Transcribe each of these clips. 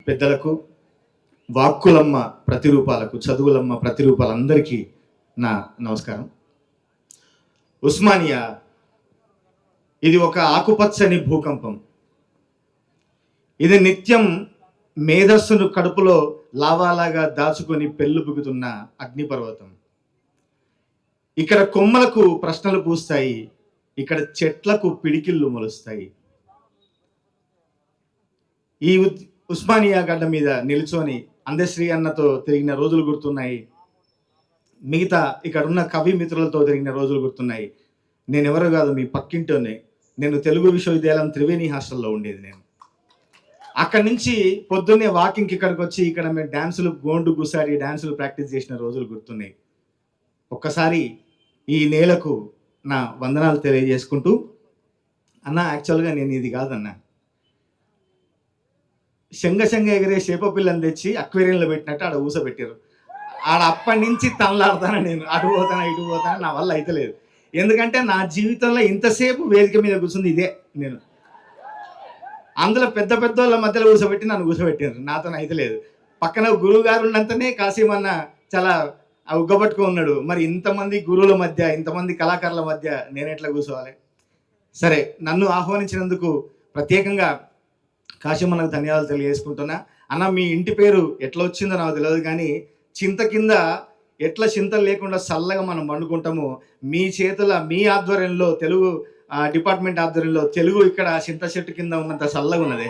పెద్దలకు, వాక్కులమ్మ ప్రతిరూపాలకు, చదువులమ్మ ప్రతిరూపాలందరికీ నా నమస్కారం. ఉస్మానియా ఇది ఒక ఆకుపచ్చని భూకంపం. ఇది నిత్యం మేధస్సును కడుపులో లావాలాగా దాచుకొని పెళ్ళుబుకుతున్న అగ్నిపర్వతం. ఇక్కడ కొమ్మలకు ప్రశ్నలు పూస్తాయి, ఇక్కడ చెట్లకు పిడికిళ్ళు మొలుస్తాయి. ఈ ఉస్మానియా గడ్డ మీద నిలుచొని అందశ్రీ అన్నతో తిరిగిన రోజులు గుర్తున్నాయి. మిగతా ఇక్కడ ఉన్న కవి మిత్రులతో తిరిగిన రోజులు గుర్తున్నాయి. నేను ఎవరు కాదు, మీ పక్కింటోనే. నేను తెలుగు విశ్వవిద్యాలయం త్రివేణి హాస్టల్లో ఉండేది. నేను అక్కడి నుంచి పొద్దున్నే వాకింగ్కి ఇక్కడికి వచ్చి ఇక్కడ మేము డ్యాన్సులు, గోండు గుసాడి డ్యాన్సులు ప్రాక్టీస్ చేసిన రోజులు గుర్తున్నాయి. ఒక్కసారి ఈ నేలకు నా వందనాలు తెలియజేసుకుంటూ, అన్న యాక్చువల్గా నేను ఇది కాదన్నా, శంగ ఎగిరే చేపపిల్లని తెచ్చి అక్వేరియంలో పెట్టినట్టు ఆడ ఊసబెట్టారు. ఆడ అప్పటి నుంచి తనలాడతాను నేను, అటు పోతాను ఇటు పోతాను, నా వల్ల అయితలేదు. ఎందుకంటే నా జీవితంలో ఇంతసేపు వేదిక మీద కూర్చుంది ఇదే. నేను అందులో పెద్ద వాళ్ళ మధ్యలో కూర్చోబెట్టి నన్ను కూర్చోబెట్టారు, నాతో అయితలేదు. పక్కన గురువు గారు ఉన్నంతనే కాసేమన్నా చాలా ఉగ్గబట్టుకో ఉన్నాడు. మరి ఇంతమంది గురువుల మధ్య, ఇంతమంది కళాకారుల మధ్య నేను ఎట్లా కూర్చోవాలి? సరే, నన్ను ఆహ్వానించినందుకు ప్రత్యేకంగా కాశీమన్నకు ధన్యవాదాలు తెలియజేసుకుంటున్నా. అన్న, మీ ఇంటి పేరు ఎట్లా వచ్చిందో నాకు తెలియదు, కానీ చింత కింద ఎట్లా చింతలు లేకుండా చల్లగా మనం వండుకుంటామో, మీ చేతుల, మీ ఆధ్వర్యంలో, తెలుగు డిపార్ట్మెంట్ ఆధ్వర్యంలో తెలుగు ఇక్కడ చింత చెట్టు కింద ఉన్నంత చల్లగా ఉన్నది.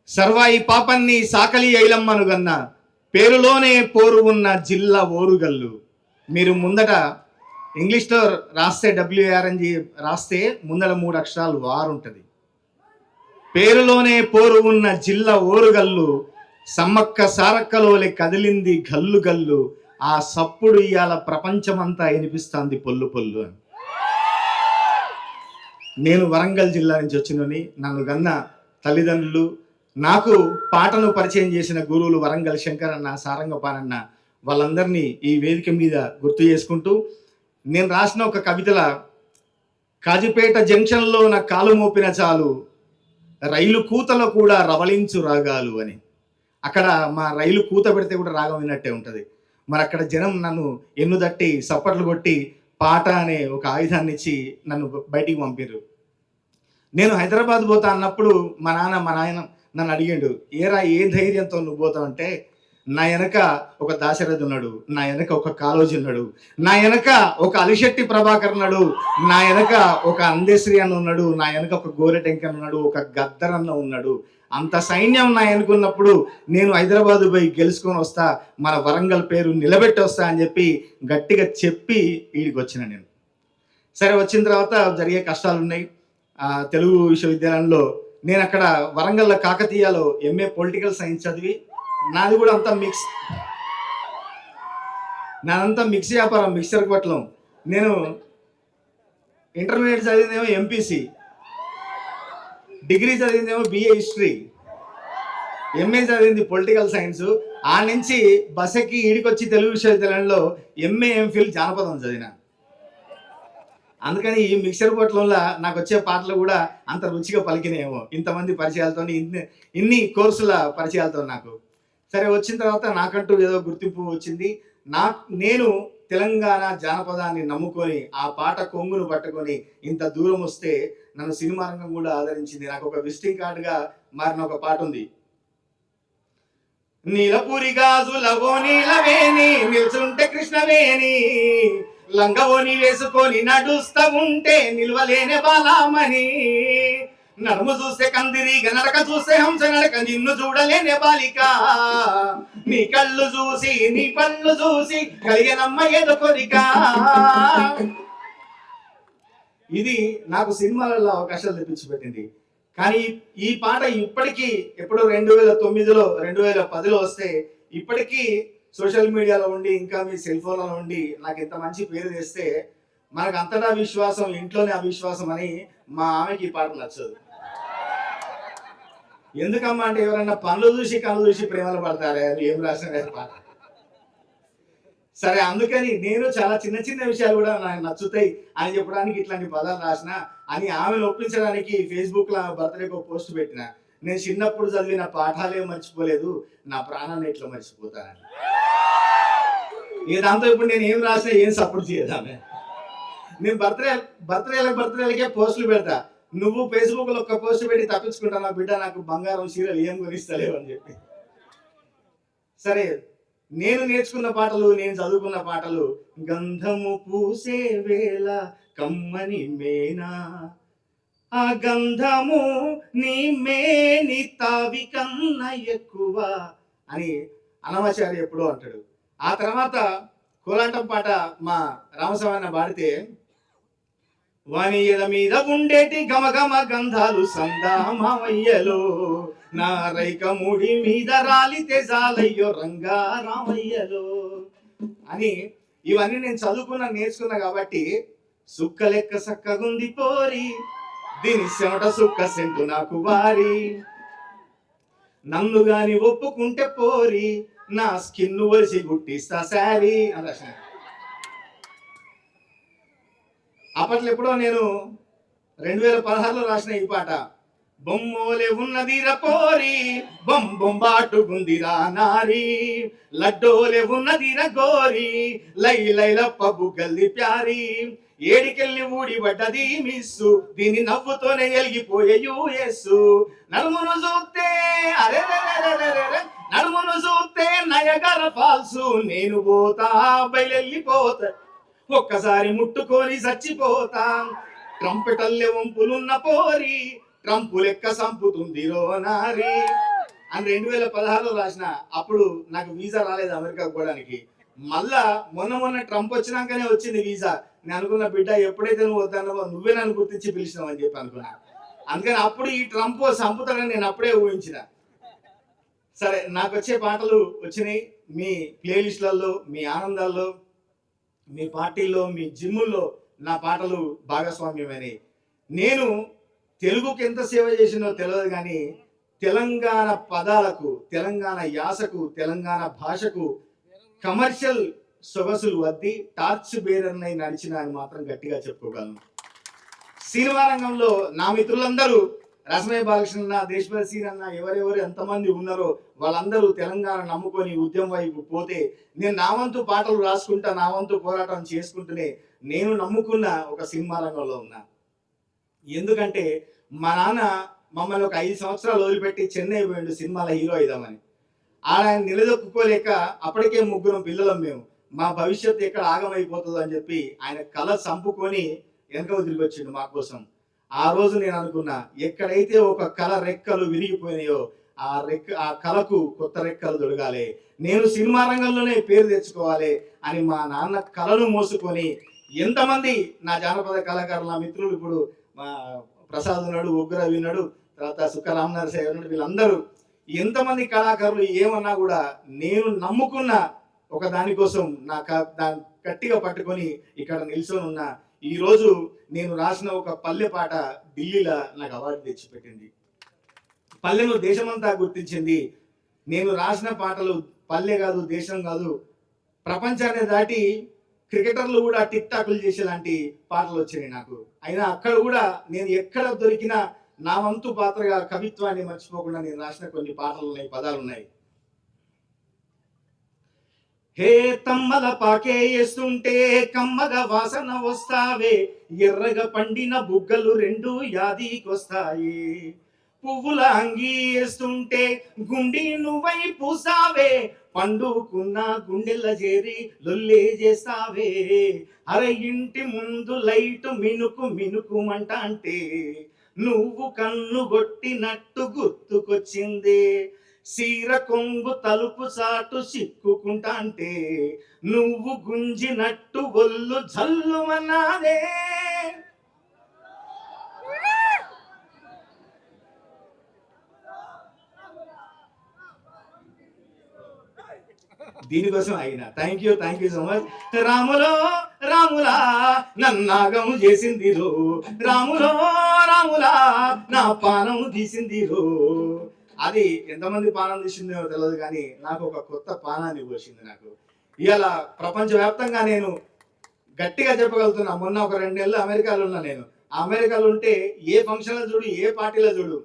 సర్వాయి పాపన్ని సాకలి ఐలమ్మను గన్న పేరులోనే పోరు ఉన్న జిల్లా ఓరుగల్లు. మీరు ముందట ఇంగ్లీష్లో రాస్తే WARNG రాస్తే ముందర 3 అక్షరాలు వారు ఉంటుంది. పేరులోనే పోరు ఉన్న జిల్లా ఓరుగల్లు, సమ్మక్క సారక్కలోలే కదిలింది గల్లు గల్లు, ఆ సప్పుడు ఇయాల ప్రపంచమంతా వినిపిస్తుంది పొల్లు పొల్లు అని. నేను వరంగల్ జిల్లా నుంచి వచ్చినని, నన్ను గన్న తల్లిదండ్రులు, నాకు పాటను పరిచయం చేసిన గురువులు వరంగల్ శంకరన్న, సారంగపానన్న, వాళ్ళందరినీ ఈ వేదిక మీద గుర్తు చేసుకుంటూ, నేను రాసిన ఒక కవితల కాజీపేట జంక్షన్లో నా కాలు మోపిన చాలు, రైలు కూతలో కూడా రవళించు రాగాలు అని. అక్కడ మా రైలు కూత పెడితే కూడా రాగం విన్నట్టే ఉంటుంది. మరి అక్కడ జనం నన్ను ఎన్నుదట్టి సప్పట్లు కొట్టి పాట అనే ఒక ఆయుధాన్ని ఇచ్చి నన్ను బయటికి పంపారు. నేను హైదరాబాద్ పోతా అన్నప్పుడు మా నాయన నన్ను అడిగాడు, ఏరా ఏ ధైర్యంతో నువ్వు పోతావు అంటే, నా వెనక ఒక దాశరథి ఉన్నాడు, నా వెనక ఒక కాళోజీ ఉన్నాడు, నా వెనక ఒక అలిశెట్టి ప్రభాకర్ ఉన్నాడు, నా వెనక ఒక అందశ్రీ అన్న ఉన్నాడు, నా వెనక ఒక గోరెటెంకన్ ఉన్నాడు, ఒక గద్దర్ అన్న ఉన్నాడు. అంత సైన్యం నా వెనుకున్నప్పుడు నేను హైదరాబాద్ పోయి గెలుచుకొని వస్తా, మన వరంగల్ పేరు నిలబెట్టి వస్తా అని చెప్పి గట్టిగా చెప్పి వీడికి వచ్చిన నేను. సరే, వచ్చిన తర్వాత జరిగే కష్టాలు ఉన్నాయి. తెలుగు విశ్వవిద్యాలయంలో నేను అక్కడ వరంగల్ కాకతీయలో MA పొలిటికల్ సైన్స్ చదివి, నాది కూడా అంతా నాదంతా మిక్స్ వ్యాపారం, మిక్సర్ కొట్టలం. నేను ఇంటర్మీడియట్ చదివిందేమో MPC, డిగ్రీ చదివిందేమో BA హిస్టరీ, MA చదివింది పొలిటికల్ సైన్స్. ఆ నుంచి బస్సుకి ఈడికొచ్చి తెలుగు విశ్వవిద్యాలయంలో MA MPhil జానపదం చదివిన. అందుకని ఈ మిక్సర్ పొట్లంలో నాకు వచ్చే పాటలు కూడా అంత రుచిగా పలికినాయేమో, ఇంతమంది పరిచయాలతో, ఇన్ని కోర్సుల పరిచయాలతో నాకు. సరే, వచ్చిన తర్వాత నాకంటూ ఏదో గుర్తింపు వచ్చింది. నేను తెలంగాణ జానపదాన్ని నమ్ముకొని ఆ పాట కొంగును పట్టుకొని ఇంత దూరం వస్తే నన్ను సినిమా రంగం కూడా ఆదరించింది. నాకు ఒక విజిటింగ్ కార్డుగా మారిన ఒక పాట ఉంది. నీలపూరి గాజులవో నీలవేణి, నిల్చుంటే కృష్ణవేణి, లంగవోని వేసుకొని నడుస్తా ఉంటే నిల్వలేనే బాలామణి, నడుము చూస్తే కందిరిగ నడక చూస్తే హంస నడక, నిన్ను చూడలేనే బాలిక, నీ కళ్ళు చూసి నీ పళ్ళు చూసి కలిగినమ్మ ఏదో కోరిక. ఇది నాకు సినిమాలలో అవకాశాలు తెప్పించిపెట్టింది. కానీ ఈ పాట ఇప్పటికీ, ఎప్పుడో 2009లో 2010లో వస్తే ఇప్పటికీ సోషల్ మీడియాలో ఉండి, ఇంకా మీ సెల్ ఫోన్లలో ఉండి నాకు ఎంత మంచి పేరు తెస్తే, మనకు అంతటా విశ్వాసం, ఇంట్లోనే అవిశ్వాసం అని మా ఆమెకి ఈ పాట నచ్చదు. ఎందుకమ్మా అంటే, ఎవరన్నా పనులు చూసి కళ్ళు చూసి ప్రేమలు పడతారే, అది ఏం రాసిన పాట. సరే అందుకని నేను చాలా చిన్న చిన్న విషయాలు కూడా నాకు నచ్చుతాయి అని చెప్పడానికి ఇట్లాంటి పదాలు రాసిన అని ఆమెను ఒప్పించడానికి ఫేస్బుక్ లో బర్త్డేకి ఒక పోస్ట్ పెట్టిన. నేను చిన్నప్పుడు చదివిన పాఠాలే మర్చిపోలేదు, నా ప్రాణాన్ని ఎట్లా మర్చిపోతానని. ఇక దాంతో ఇప్పుడు నేను ఏం రాసినా ఏం సపోర్ట్ చేయదు ఆమె. నేను బర్త్డేలకే పోస్టులు పెడతా. నువ్వు ఫేస్బుక్ లో ఒక్క పోస్ట్ పెట్టి తప్పించుకుంటాను బిడ్డ, నాకు బంగారం చీరలు ఏం కొనిస్తలేవు అని చెప్పి. సరే నేను నేర్చుకున్న పాటలు, నేను చదువుకున్న పాటలు, గంధము పూసే వేళ కమ్మని మేనా, ఆ గంధము నీ మేని తావి కన్న ఎక్కువ అని అన్నమాచార్య ఎప్పుడో అంటాడు. ఆ తర్వాత కోలాటం పాట మా రామస్వామి పాడితే, వానియల మీద ఉండేటి గమగమ గంధాలు సందా మావయ్యలో, నా రైక ముడి మీద రాలితే జాలయ్యో రంగా రామయ్యలో అని ఇవన్నీ నేను చదువుకున్నా నేర్చుకున్నా కాబట్టి, సుక్క లెక్క సక్కగుంది పోరి, దీని చెమట సుక్క సెంటు నాకు వారి, నన్ను గాని ఒప్పుకుంటే పోరి, నా స్కిన్ వలిసి గుట్టిస్తా శారీ అని రాసిన. అప్పట్లో ఎప్పుడో నేను 2016లో రాసిన ఈ పాట. బొమ్మోలే ఉన్నదిరా పోరి, బొంబాటుగుందిరా నారి, లడ్డోలే ఉన్నదిరా గోరి, లై లైలప్ప బుగ్గల్ది ప్యారి, ఏడికెళ్ళి ఊడి పడ్డది మిస్సు, దీని నవ్వుతోనే ఎలిగిపోయే యూఎస్సు, నడుమును చూస్తే అరే నడుమును చూస్తే నయగర ఫాల్సు, నేను పోతా బయలెళ్ళిపోతా, ఒక్కసారి ముట్టుకొని చచ్చిపోతా, ట్రంపెటల్లె వంపులున్న పోరి, ట్రంపు లెక్క సంపుతుంది రోనారి అని 2016లో రాసిన. అప్పుడు నాకు వీసా రాలేదు అమెరికాకు పోవడానికి. మళ్ళా మొన్న ట్రంప్ వచ్చినాకనే వచ్చింది వీసా. నేను అనుకున్న బిడ్డ ఎప్పుడైతే నువ్వు వద్దన్నావో నువ్వే నన్ను గుర్తించి పిలిచినావు అని చెప్పి అనుకున్నా. అందుకని అప్పుడు ఈ ట్రంప్ సంపుతాడని నేను అప్పుడే ఊహించిన. సరే నాకు వచ్చే పాటలు వచ్చినాయి మీ ప్లేలిస్ట్లలో, మీ ఆనందాల్లో, మీ పార్టీల్లో, మీ జిమ్ముల్లో నా పాటలు భాగస్వామ్యమైనవి. నేను తెలుగుకి ఎంత సేవ చేసినో తెలియదు కానీ తెలంగాణ పదాలకు, తెలంగాణ యాసకు, తెలంగాణ భాషకు కమర్షియల్ సొగసులు వద్ది టార్చ్ బేరర్నై నడిచిన అని మాత్రం గట్టిగా చెప్పుకోగలను. సినిమా రంగంలో నా మిత్రులందరూ రసమయ్య బాలకృష్ణ, దేశపతి సీన్ అన్న, ఎవరెవరు ఎంతమంది ఉన్నారో వాళ్ళందరూ తెలంగాణ నమ్ముకొని ఉద్యమం వైపు పోతే, నేను నా వంతు పాటలు రాసుకుంటా, నా వంతు పోరాటం చేసుకుంటూనే నేను నమ్ముకున్న ఒక సినిమా రంగంలో ఉన్నా. ఎందుకంటే మా నాన్న మమ్మల్ని ఒక 5 సంవత్సరాలు వదిలిపెట్టి చెన్నై పోయిండు సినిమాలో హీరో అయిదామని. ఆయన నిలదొక్కుకోలేక, అప్పటికే 3 పిల్లలం మేము, మా భవిష్యత్తు ఎక్కడ ఆగమైపోతుందో అని చెప్పి ఆయన కళ చంపుకొని వెనక తిరిగి వచ్చిండు మా కోసం. ఆ రోజు నేను అనుకున్నా, ఎక్కడైతే ఒక కళ రెక్కలు విరిగిపోయినాయో ఆ కళకు కొత్త రెక్కలు దొరకాలి, నేను సినిమా రంగంలోనే పేరు తెచ్చుకోవాలి అని మా నాన్న కళను మోసుకొని ఎంతమంది నా జానపద కళాకారులు, నా మిత్రులు, ఇప్పుడు మా ప్రసాద్ ఉన్నాడు, ఉగ్ర విన్నాడు, తర్వాత సుక్క రామనరసయ్య ఉన్నాడు, వీళ్ళందరూ ఎంతమంది కళాకారులు ఏమన్నా కూడా నేను నమ్ముకున్న ఒక దానికోసం దాన్ని గట్టిగా పట్టుకొని ఇక్కడ నిల్చొని ఉన్నా. ఈ రోజు నేను రాసిన ఒక పల్లె పాట ఢిల్లీలో నాకు అవార్డు తెచ్చిపెట్టింది. పల్లెను దేశమంతా గుర్తించింది. నేను రాసిన పాటలు పల్లె కాదు, దేశం కాదు, ప్రపంచాన్ని దాటి క్రికెటర్లు కూడా టిక్ టాక్లు చేసేలాంటి పాటలు వచ్చినాయి నాకు. అయినా అక్కడ కూడా నేను ఎక్కడ దొరికినా నా వంతు పాత్రగా కవిత్వాన్ని మర్చిపోకుండా నేను రాసిన కొన్ని పాటలు ఉన్నాయి, పదాలు ఉన్నాయి. హే తమ్మల పాకే వేస్తుంటే కమ్మగా వాసన వస్తావే, ఎర్రగా పండిన బుగ్గలు 2 యాదికొస్తాయి, పువ్వుల అంగి వేస్తుంటే గుండి నువ్వై పూసావే, పండుకున్న గుండెల చేరి లొల్లే చేస్తావే, అరే ఇంటి ముందు లైట్ మినుకు మినుకుమంట అంటే నువ్వు కన్ను కొట్టినట్టు గుర్తుకొచ్చిందే, సీర కొంగు తలుపు చాటు సిక్కుకుంటా అంటే నువ్వు గుంజినట్టు ఒళ్ళు జల్లుమన్నాదే. దీనికోసం అయినా థ్యాంక్ యూ సో మచ్. రాములా నన్నాగం చేసింది రో, రాములా నా పానం తీసింది రో. అది ఎంతమంది పానం తీసిందో తెలియదు కానీ నాకు ఒక కొత్త పానాన్ని పోసింది. నాకు ఇవాళ ప్రపంచవ్యాప్తంగా నేను గట్టిగా చెప్పగలుగుతున్నా. మొన్న ఒక 2 నెలలు అమెరికాలో ఉన్నా నేను. ఆ అమెరికాలో ఉంటే ఏ ఫంక్షన్లో చూడు, ఏ పార్టీలో చూడు,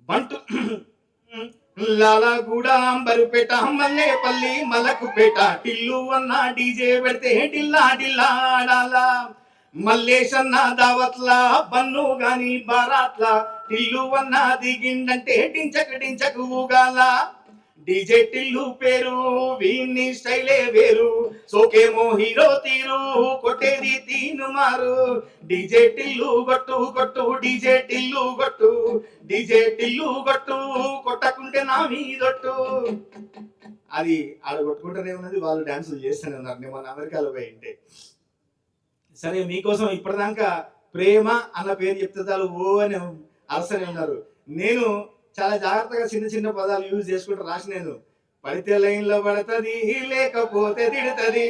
బంటు లాలాగూడ, అంబరుపేట, మల్లేపల్లి, మలకుపేట, టిల్లు అన్న డీజే పెడితే టిల్లా టిల్లా ఆడాలా. మల్లేశన్న దావత్లా, బన్ను గాని బారాత్లా, టిల్లు అన్న దిగిండంటే డించక డించక ఊగాల. డీజే టిల్లు పేరు, వీన్ని స్టైలే వేరు, సోకేమో హీరో తీరు, కొట్టేది తీను మారు. డీజే టిల్లు గొట్టు కొట్టు, డీజే టిల్లు గొట్టు, డీజే టిల్లు గొట్టు, కొట్టకుంటే నా మీదొట్టు. అది ఆడ కొట్టుకుంటూనే ఉన్నది, వాళ్ళు డాన్సులు చేస్తూనే ఉన్నారు. నేను మన అమెరికాలో పోయి ఉంటే. సరే, మీకోసం ఇప్పటిదాకా ప్రేమ అన్న పేరు చెప్తే చాలు ఓ అని అరసనే ఉన్నారు. నేను చాలా జాగ్రత్తగా చిన్న చిన్న పదాలు యూజ్ చేసుకుంటూ రాసి, నేను పడితే లైన్లో పడుతుంది, లేకపోతే తిడుతుంది.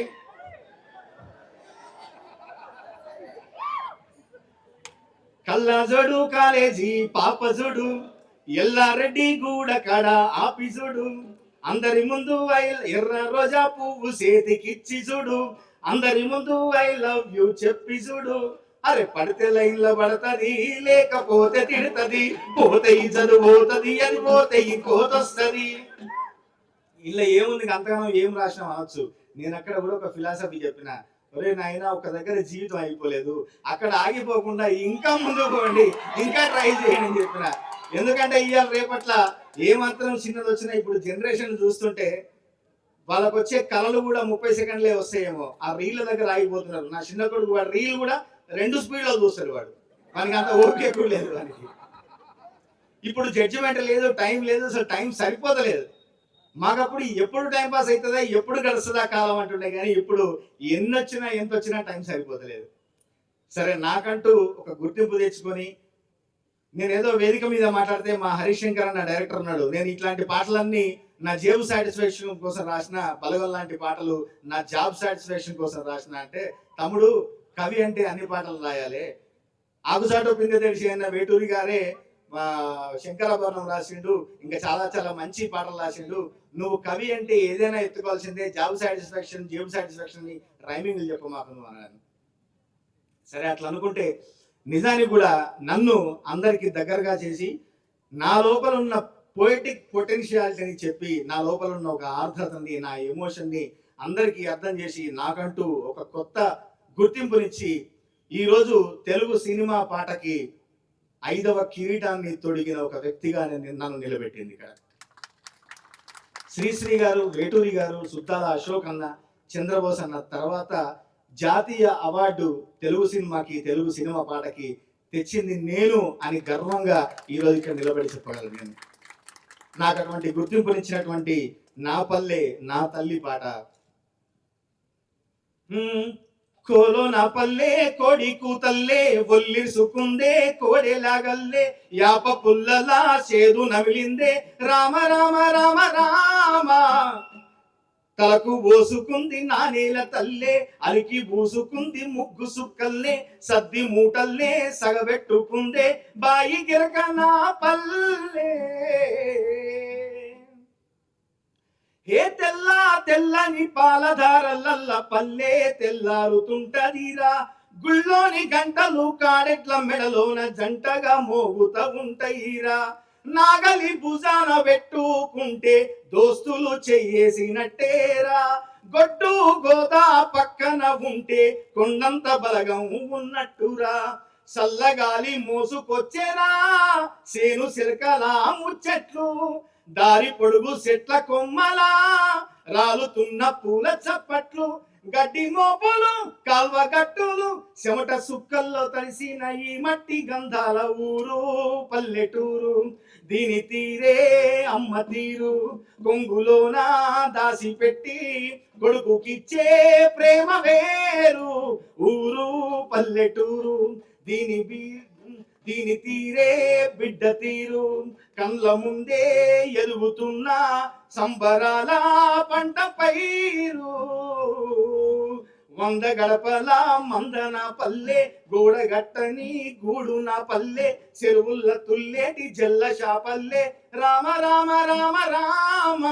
కళ్ళజోడు కాలేజీ పాపజోడు, ఎల్లారెడ్డి గూడ కాడ ఆఫీసుడు, అందరి ముందు ఎర్ర రోజా పువ్వు చేతికిచ్చి చూడు, అందరి ముందు ఐ లవ్ యూ చెప్పి చూడు. అరే పడితే లైన్లో పడుతుంది, లేకపోతే తిడుతుంది, పోతే ఈ చదువు పోతుంది, అది పోతే ఈ కోతొస్తుంది. ఇలా ఏముంది, అంతగానో ఏం రాసినా అనొచ్చు. నేను అక్కడ కూడా ఒక ఫిలాసఫీ చెప్పిన, ఒరే నాయన, ఒక దగ్గర జీవితం అయిపోలేదు, అక్కడ ఆగిపోకుండా ఇంకా ముందుకు పోండి, ఇంకా ట్రై చేయండి అని చెప్పిన. ఎందుకంటే ఇవాళ రేపట్ల ఏమాత్రం చిన్నది వచ్చినా ఇప్పుడు జనరేషన్ చూస్తుంటే వాళ్ళకు వచ్చే కళలు కూడా 30 సెకండ్లే వస్తాయేమో, ఆ రీళ్ళ దగ్గర ఆగిపోతున్నారు. నా చిన్న కొడుకు వాడు రీల్ కూడా 2 స్పీడ్లో చూస్తాడు, వానికి అంత ఓపిక కూడా లేదు వానికి. ఇప్పుడు జడ్జిమెంట్ లేదు, టైం లేదు, అసలు టైం సరిపోతలేదు. మాకప్పుడు ఎప్పుడు టైం పాస్ అవుతుందా, ఎప్పుడు గడుస్తుందా కాలం అంటుండే, కానీ ఇప్పుడు ఎన్నొచ్చినా ఎంత వచ్చినా టైం సరిపోతలేదు. సరే, నాకంటూ ఒక గుర్తింపు తెచ్చుకొని నేను ఏదో వేదిక మీద మాట్లాడితే మా హరిశంకర్ అన్న డైరెక్టర్ ఉన్నాడు, నేను ఇట్లాంటి పాటలన్నీ నా జేబు సాటిస్ఫాక్షన్ కోసం రాసిన, బలగం లాంటి పాటలు నా జాబ్ సాటిస్ఫాక్షన్ కోసం రాసిన అంటే, తమ్ముడు కవి అంటే అన్ని పాటలు రాయాలి. ఆగుసాటో పిండి తెలిసి అయిన వేటూరి గారే శంకరాభరణం రాసిండు, ఇంకా చాలా చాలా మంచి పాటలు రాసిండు. నువ్వు కవి అంటే ఏదైనా ఎత్తుకోవాల్సిందే, జాబ్ సాటిస్ఫాక్షన్ జేబు సాటిస్ఫాక్షన్ ని రైమింగ్లు చెప్పమాకు నువ్వు అన్నాను. సరే, అట్లా అనుకుంటే నిజానికి కూడా నన్ను అందరికి దగ్గరగా చేసి, నా లోపల ఉన్న పోయిటిక్ పొటెన్షియాలిటీని చెప్పి, నా లోపల ఉన్న ఒక ఆర్ద్రతని, నా ఎమోషన్ని అందరికీ అర్థం చేసి, నాకంటూ ఒక కొత్త గుర్తింపునిచ్చి ఈరోజు తెలుగు సినిమా పాటకి 5వ కిరీటాన్ని తొడిగిన ఒక వ్యక్తిగా నన్ను నిలబెట్టింది ఇక్కడ. శ్రీశ్రీ గారు, వేటూరి గారు, సుద్దాల అశోక్ అన్న, చంద్రబోస్ అన్న తర్వాత జాతీయ అవార్డు తెలుగు సినిమాకి, తెలుగు సినిమా పాటకి తెచ్చింది నేను అని గర్వంగా ఈరోజు ఇక్కడ నిలబడి చెప్పగలను. నేను నాకు అటువంటి గుర్తింపునిచ్చినటువంటి నా పల్లె నా తల్లి పాట. కోలో నా పల్లె కోడి కూతల్లే, ఒల్లిసుకుందే కోడెలాగల్లే, యాప పుల్లలా చేదు నమిలిందే, రామ రామ రామ రామ. తలకు పోసుకుంది నానేల తల్లే, అలికి పూసుకుంది ముగ్గు సుక్కల్లే, సద్ది మూటల్లే సగబెట్టుకుందే, బాయి గిరక నా పల్లె. ఏ తెల్లా తెల్లని పాలధారలల్ల పల్లె తెల్లారుతుంటదిరా, గుళ్ళోని గంటలు కాడెట్ల మెడలోన జంటగా మోగుత ఉంటాయిరా, నాగలి భుజాన పెట్టుకుంటే దోస్తులు చెయ్యేసినట్టేరా, గొడ్డు గోదా పక్కన ఉంటే కొండంత బలగం ఉన్నట్టురా, చల్లగాలి మోసుకొచ్చేరా సేను సిరకలా ముచ్చట్లు, దారి పొడుగు చెట్ల కొమ్మలా రాలుతున్న పూల చప్పట్లు, గడ్డి మోపులు కాల్వ గట్టులు, చెమట సుక్కల్లో తడిసిన ఈ మట్టి గంధాల ఊరు పల్లెటూరు, దీని తీరే అమ్మ తీరు, కొంగులోన దాసి పెట్టి కొడుకుకిచ్చే ప్రేమ వేరు, ఊరు పల్లెటూరు, దీని తీరే బిడ్డ తీరు, కళ్ళ ముందే ఎదుగుతున్న సంబరాల పంట పైరు, 100 గడపల మందన పల్లె, గోడగట్టని గూడు నా పల్లె, చెరువుల్ల తుల్లేటి జల్ల షాపల్లె, రామ రామ రామ రామ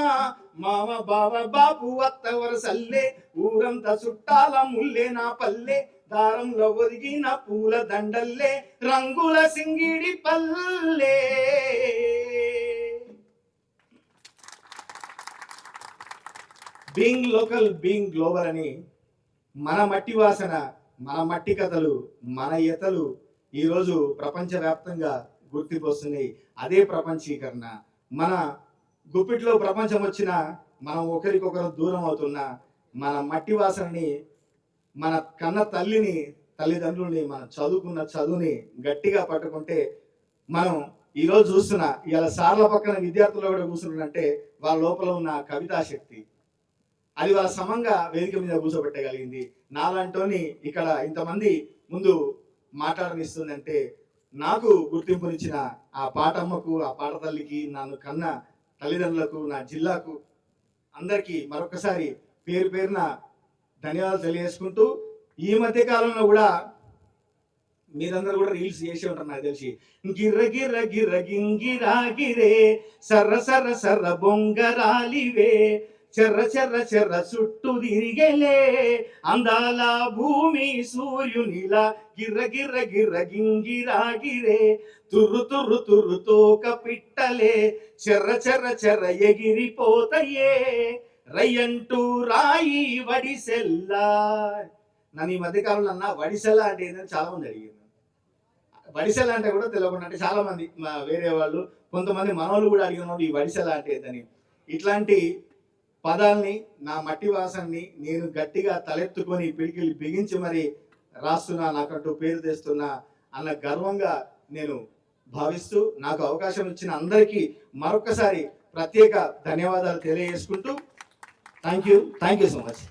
మామ బావ బాబు అత్త వరసల్లే ఊరంతా చుట్టాల ముల్లే నా పల్లె దారంలో ఒదిగిన పూల దండల్లే రంగుల సింగిడి పల్లె. బీయింగ్ లోకల్ బీయింగ్ గ్లోబల్ అని మన మట్టి వాసన, మన మట్టి కథలు, మన ఈతలు ఈరోజు ప్రపంచవ్యాప్తంగా గుర్తింపు వస్తున్నాయి. అదే ప్రపంచీకరణ. మన గుప్పిట్లో ప్రపంచం వచ్చినా మనం ఒకరికొకరు దూరం అవుతున్నా మన మట్టి వాసనని, మన కన్న తల్లిని, తల్లిదండ్రుల్ని, మనం చదువుకున్న చదువుని గట్టిగా పట్టుకుంటే మనం ఈరోజు చూస్తున్నా ఇలా సార్ల పక్కన విద్యార్థులు కూడా కూర్చున్నారంటే వాళ్ళ లోపల ఉన్న కవితా శక్తి అది వాళ్ళ సమంగా వేదిక మీద కూర్చోబెట్టగలిగింది. నాలాంటోని ఇక్కడ ఇంతమంది ముందు మాట్లాడనిస్తుందంటే నాకు గుర్తింపునిచ్చిన ఆ పాటమ్మకు, ఆ పాట తల్లికి, నన్ను కన్న తల్లిదండ్రులకు, నా జిల్లాకు అందరికీ మరొకసారి పేరు పేరున ధన్యవాదాలు తెలియజేసుకుంటూ, ఈ మధ్య కాలంలో కూడా మీరందరూ కూడా రీల్స్ చేసి ఉంటారు నాకు తెలిసి. గిర్ర గిర్ర గిర్ర గింగిరా గిరే సర్ర సర్ర సర్ర బొంగరాలివే చెర్ర చెర్ర చెర్ర చుట్టూ తిరిగేలే అందాల భూమి సూర్యునిలా గిర్ర గిర్ర గిర్ర గింగిరా గిరే తుర్రు తుర్రు తుర్రు తోక పిట్టలే చెర్ర చెర్ర చెర్ర ఎగిరిపోతయే రయ్యంటూ రాయి వడిసెల్లా. నన్ను ఈ మధ్యకాలంలో అన్న వడిసెల అంటే ఏంటంటే చాలా మంది అడిగింది. వడిసెల అంటే కూడా తెలియకుండా అంటే చాలా మంది వేరే వాళ్ళు, కొంతమంది మనోళ్ళు కూడా అడిగిన వాళ్ళు ఈ వడిసెల అంటే ఏంటని. ఇట్లాంటి పదాల్ని, నా మట్టి వాసనని నేను గట్టిగా తలెత్తుకొని పిడికిలు బిగించి మరి రాస్తున్నా, నాకంటూ పేరు తెస్తున్నా అన్న గర్వంగా నేను భావిస్తూ నాకు అవకాశం ఇచ్చిన అందరికీ మరొకసారి ప్రత్యేక ధన్యవాదాలు తెలియజేసుకుంటూ థ్యాంక్ యూ సో మచ్.